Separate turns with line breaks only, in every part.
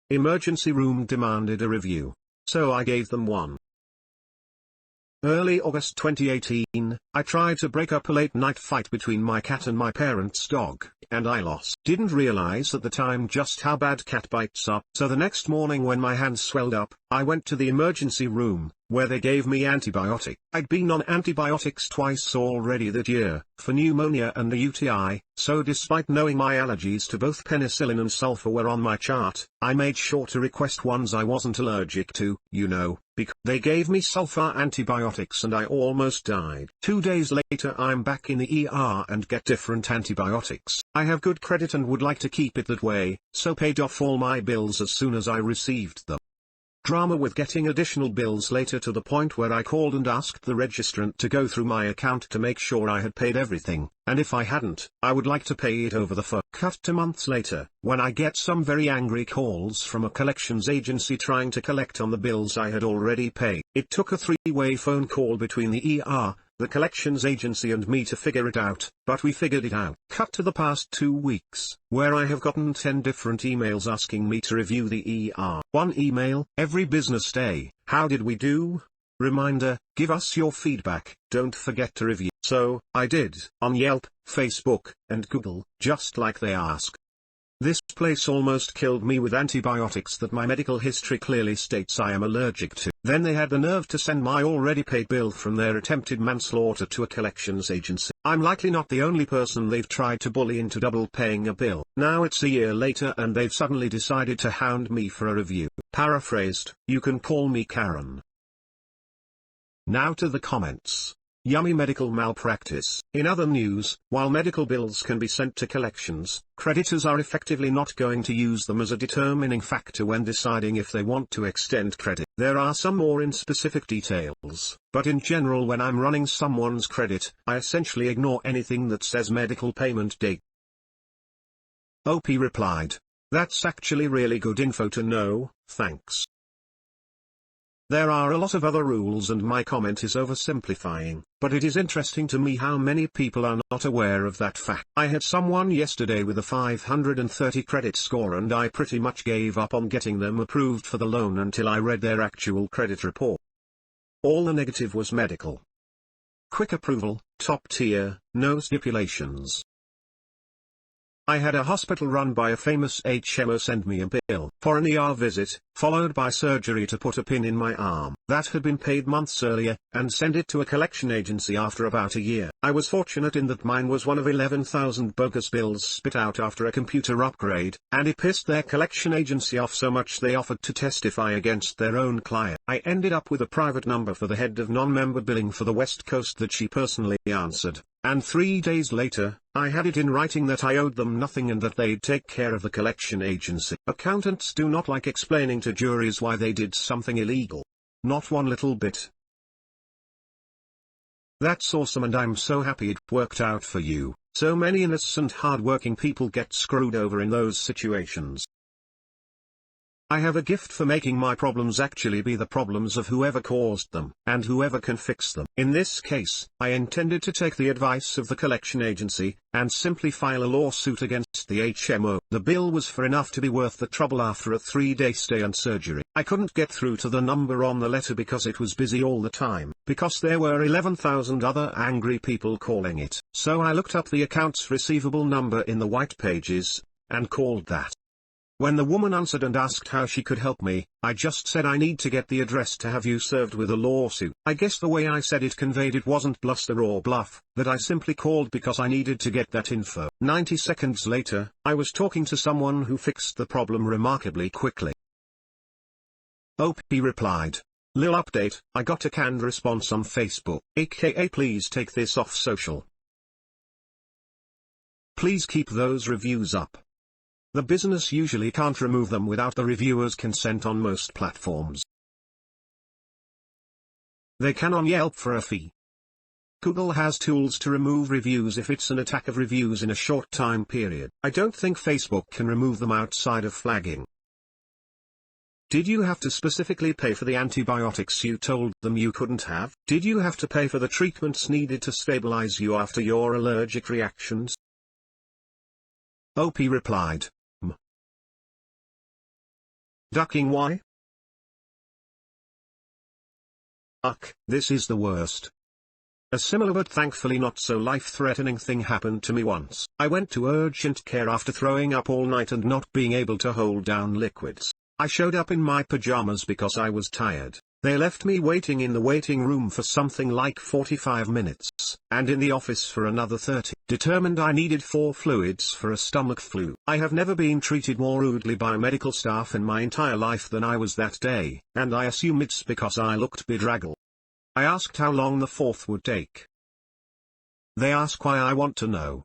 Emergency room demanded a review. So I gave them one. Early August 2018, I tried to break up a late-night fight between my cat and my parents' dog, and I lost. Didn't realize at the time just how bad cat bites are. So the next morning when my hands swelled up, I went to the emergency room, where they gave me antibiotic. I'd been on antibiotics twice already that year, for pneumonia and a UTI, so despite knowing my allergies to both penicillin and sulfur were on my chart, I made sure to request ones I wasn't allergic to, because they gave me sulfur antibiotics and I almost died. 2 days later I'm back in the ER and get different antibiotics. I have good credit and would like to keep it that way, so paid off all my bills as soon as I received them. Drama with getting additional bills later to the point where I called and asked the registrant to go through my account to make sure I had paid everything, and if I hadn't, I would like to pay it over the phone. Cut to months later, when I get some very angry calls from a collections agency trying to collect on the bills I had already paid. It took a three-way phone call between the ER, the collections agency and me to figure it out, but we figured it out. Cut to the past 2 weeks, where I have gotten 10 different emails asking me to review the ER. One email, every business day, how did we do? Reminder, give us your feedback, don't forget to review. So, I did, on Yelp, Facebook, and Google, just like they ask. This place almost killed me with antibiotics that my medical history clearly states I am allergic to. Then they had the nerve to send my already paid bill from their attempted manslaughter to a collections agency. I'm likely not the only person they've tried to bully into double paying a bill. Now it's a year later and they've suddenly decided to hound me for a review. Paraphrased, you can call me Karen. Now to the comments. Yummy medical malpractice. In other news, while medical bills can be sent to collections, creditors are effectively not going to use them as a determining factor when deciding if they want to extend credit. There are some more in specific details, but in general when I'm running someone's credit, I essentially ignore anything that says medical payment date. OP replied, "That's actually really good info to know, thanks." There are a lot of other rules and my comment is oversimplifying, but it is interesting to me how many people are not aware of that fact. I had someone yesterday with a 530 credit score and I pretty much gave up on getting them approved for the loan until I read their actual credit report. All the negative was medical. Quick approval, top tier, no stipulations. I had a hospital run by a famous HMO send me a bill for an ER visit, followed by surgery to put a pin in my arm. That had been paid months earlier, and send it to a collection agency after about a year. I was fortunate in that mine was one of 11,000 bogus bills spit out after a computer upgrade, and it pissed their collection agency off so much they offered to testify against their own client. I ended up with a private number for the head of non-member billing for the West Coast that she personally answered. And 3 days later, I had it in writing that I owed them nothing and that they'd take care of the collection agency. Accountants do not like explaining to juries why they did something illegal. Not one little bit. That's awesome and I'm so happy it worked out for you. So many innocent hard-working people get screwed over in those situations. I have a gift for making my problems actually be the problems of whoever caused them, and whoever can fix them. In this case, I intended to take the advice of the collection agency, and simply file a lawsuit against the HMO. The bill was for enough to be worth the trouble after a 3-day stay and surgery. I couldn't get through to the number on the letter because it was busy all the time, because there were 11,000 other angry people calling it. So I looked up the accounts receivable number in the white pages, and called that. When the woman answered and asked how she could help me, I just said I need to get the address to have you served with a lawsuit. I guess the way I said it conveyed it wasn't bluster or bluff, that I simply called because I needed to get that info. 90 seconds later, I was talking to someone who fixed the problem remarkably quickly. OP replied, "Lil update, I got a canned response on Facebook, aka please take this off social. Please keep those reviews up. The business usually can't remove them without the reviewer's consent on most platforms. They can on Yelp for a fee. Google has tools to remove reviews if it's an attack of reviews in a short time period. I don't think Facebook can remove them outside of flagging. Did you have to specifically pay for the antibiotics you told them you couldn't have? Did you have to pay for the treatments needed to stabilize you after your allergic reactions?" OP replied, Ducking why? Ugh, this is the worst. A similar but thankfully not so life-threatening thing happened to me once. I went to urgent care after throwing up all night and not being able to hold down liquids. I showed up in my pajamas because I was tired. They left me waiting in the waiting room for something like 45 minutes, and in the office for another 30. Determined I needed 4 fluids for a stomach flu. I have never been treated more rudely by medical staff in my entire life than I was that day, and I assume it's because I looked bedraggled. I asked how long the 4th would take. They ask why I want to know.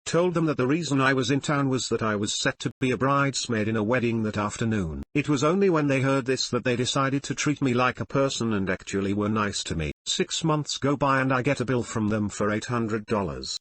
Told them that the reason I was in town was that I was set to be a bridesmaid in a wedding that afternoon. It was only when they heard this that they decided to treat me like a person and actually were nice to me. 6 months go by and I get a bill from them for $800.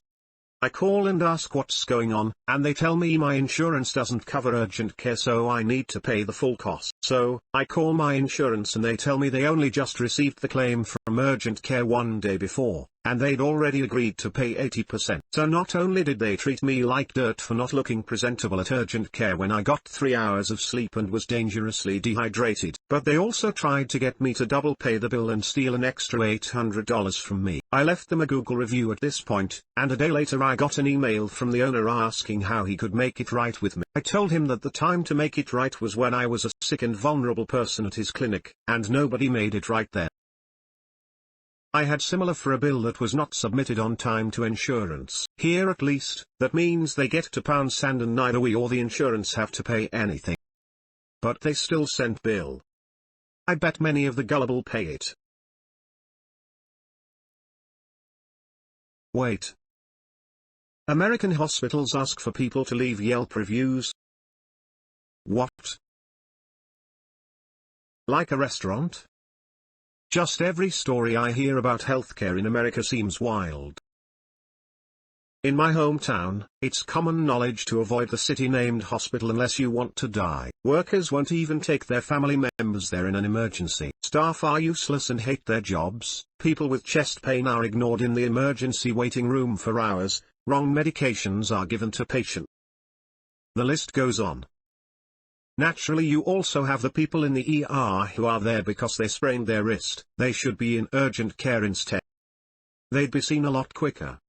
I call and ask what's going on, and they tell me my insurance doesn't cover urgent care, so I need to pay the full cost. So, I call my insurance and they tell me they only just received the claim from urgent care 1 day before, and they'd already agreed to pay 80%. So not only did they treat me like dirt for not looking presentable at urgent care when I got 3 hours of sleep and was dangerously dehydrated, but they also tried to get me to double pay the bill and steal an extra $800 from me. I left them a Google review at this point, and a day later I got an email from the owner asking how he could make it right with me. I told him that the time to make it right was when I was a sick and vulnerable person at his clinic, and nobody made it right then. I had similar for a bill that was not submitted on time to insurance. Here at least, that means they get to pound sand and neither we or the insurance have to pay anything. But they still sent bill. I bet many of the gullible pay it. Wait. American hospitals ask for people to leave Yelp reviews? What? Like a restaurant? Just every story I hear about healthcare in America seems wild. In my hometown, it's common knowledge to avoid the city-named hospital unless you want to die. Workers won't even take their family members there in an emergency. Staff are useless and hate their jobs. People with chest pain are ignored in the emergency waiting room for hours. Wrong medications are given to patients. The list goes on. Naturally, you also have the people in the ER who are there because they sprained their wrist. They should be in urgent care instead. They'd be seen a lot quicker.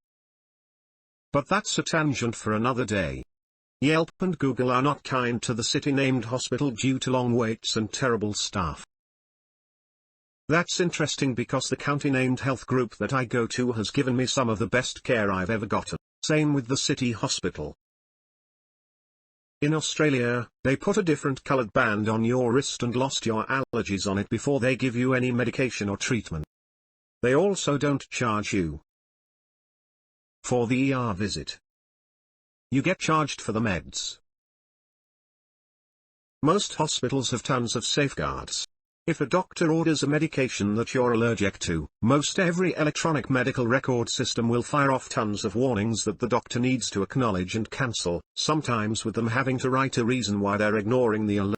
But that's a tangent for another day. Yelp and Google are not kind to the city-named hospital due to long waits and terrible staff. That's interesting because the county-named health group that I go to has given me some of the best care I've ever gotten. Same with the city hospital. In Australia, they put a different colored band on your wrist and lost your allergies on it before they give you any medication or treatment. They also don't charge you for the ER visit. You get charged for the meds. Most hospitals have tons of safeguards. If a doctor orders a medication that you're allergic to, most every electronic medical record system will fire off tons of warnings that the doctor needs to acknowledge and cancel, sometimes with them having to write a reason why they're ignoring the alert.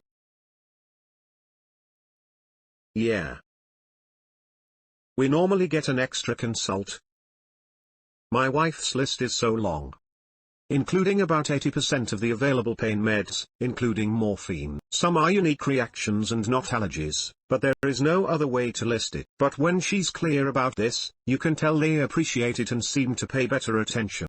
Yeah. We normally get an extra consult. My wife's list is so long, including about 80% of the available pain meds, including morphine. Some are unique reactions and not allergies, but there is no other way to list it. But when she's clear about this, you can tell they appreciate it and seem to pay better attention.